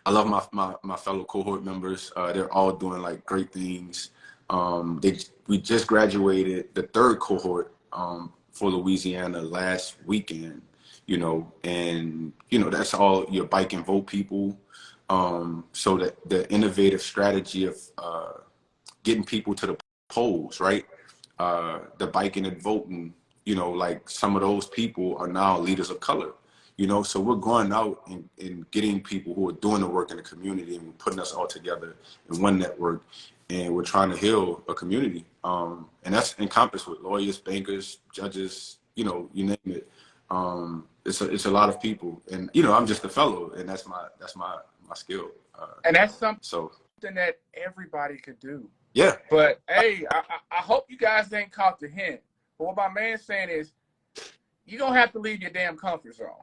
love my fellow cohort members. They're all doing like great things. We just graduated the 3rd cohort for Louisiana last weekend, and that's all your bike and vote people. So that the innovative strategy of getting people to the polls, right? The biking and voting, like some of those people are now leaders of color, so we're going out and getting people who are doing the work in the community, and we're putting us all together in one network, and we're trying to heal a community. And that's encompassed with lawyers, bankers, judges, you name it. It's a lot of people, and I'm just a fellow, and that's my skill. And that's something that everybody could do. Yeah. But hey, I hope you guys ain't caught the hint. But what my man's saying is, you're going to have to leave your damn comfort zone.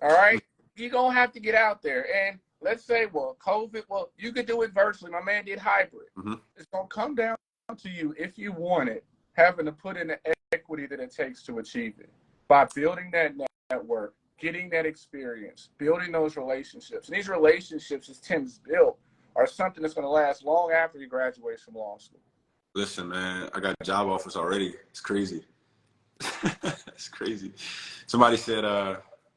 All right? You're going to have to get out there. And let's say, COVID, you could do it virtually. My man did hybrid. Mm-hmm. It's going to come down to you, if you want it, having to put in the equity that it takes to achieve it. By building that network, getting that experience, building those relationships. And these relationships, as Tim's built, are something that's going to last long after he graduates from law school. Listen, man, I got job offers already. It's crazy. It's crazy. Somebody said,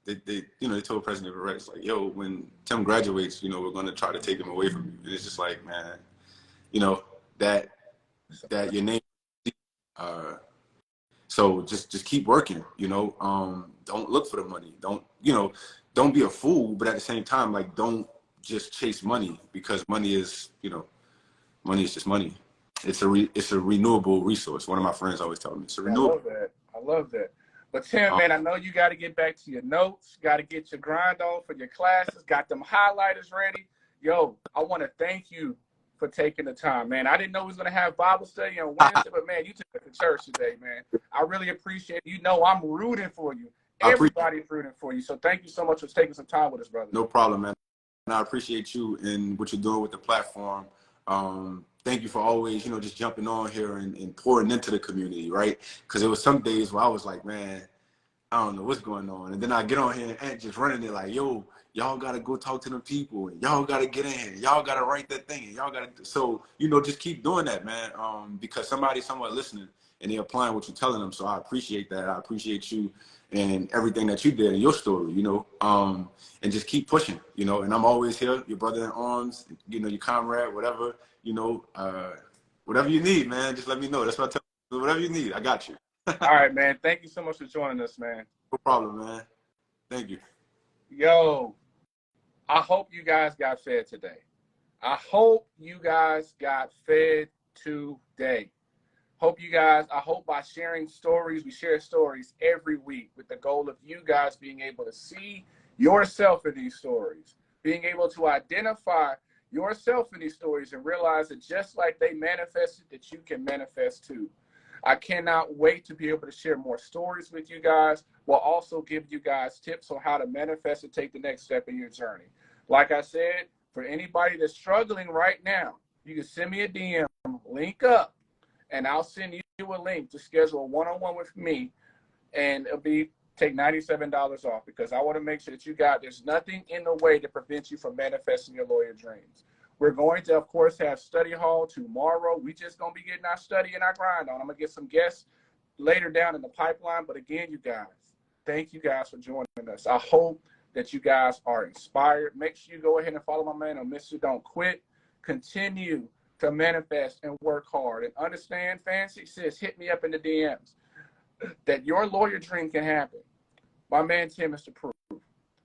they told President Rex, like, yo, when Tim graduates, we're going to try to take him away from you. And it's just like, man, that your name. So just keep working, don't look for the money. Don't be a fool, but at the same time, like, don't just chase money, because money is just money. It's a renewable resource. One of my friends always tell me it's a renewable. I love that. But Tim, man, I know you got to get back to your notes, got to get your grind on for your classes, got them highlighters ready. Yo, I want to thank you for taking the time, man. I didn't know we was going to have Bible study on Wednesday, but, man, you took it to church today, man. I really appreciate it. I'm rooting for you. Everybody's rooting for you. So thank you so much for taking some time with us, brother. No problem, man. And I appreciate you and what you're doing with the platform. Thank you for always, just jumping on here and pouring into the community, right? Because there was some days where I was like, man, I don't know what's going on. And then I get on here and just running it like, yo, y'all got to go talk to them people. And y'all got to get in here. Y'all got to write that thing. And y'all got to. So, just keep doing that, man, because somebody's somewhat listening and they're applying what you're telling them. So I appreciate that. I appreciate you and everything that you did in your story, and just keep pushing, and I'm always here, your brother in arms, your comrade, whatever, whatever you need, man, just let me know. That's what I tell you. Whatever you need, I got you. All right, man. Thank you so much for joining us, man. No problem, man. Thank you. Yo, I hope you guys got fed today. I hope I hope by sharing stories, we share stories every week with the goal of you guys being able to see yourself in these stories, being able to identify yourself in these stories and realize that just like they manifested, that you can manifest too. I cannot wait to be able to share more stories with you guys, while also give you guys tips on how to manifest and take the next step in your journey. Like I said, for anybody that's struggling right now, you can send me a DM, link up, and I'll send you a link to schedule a one-on-one with me, and take $97 off, because I want to make sure that there's nothing in the way to prevent you from manifesting your lawyer dreams. We're going to, of course, have study hall tomorrow. We just going to be getting our study and our grind on. I'm going to get some guests later down in the pipeline. But again, you guys, thank you guys for joining us. I hope that you guys are inspired. Make sure you go ahead and follow my man on Mr. Don't Quit. Continue to manifest and work hard. And understand, Fancy says, hit me up in the DMs, that your lawyer dream can happen. My man Tim is the proof.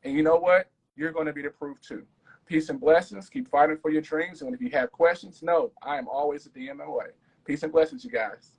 And you know what? You're going to be the proof too. Peace and blessings. Keep fighting for your dreams. And if you have questions, know I am always a DM away. Peace and blessings, you guys.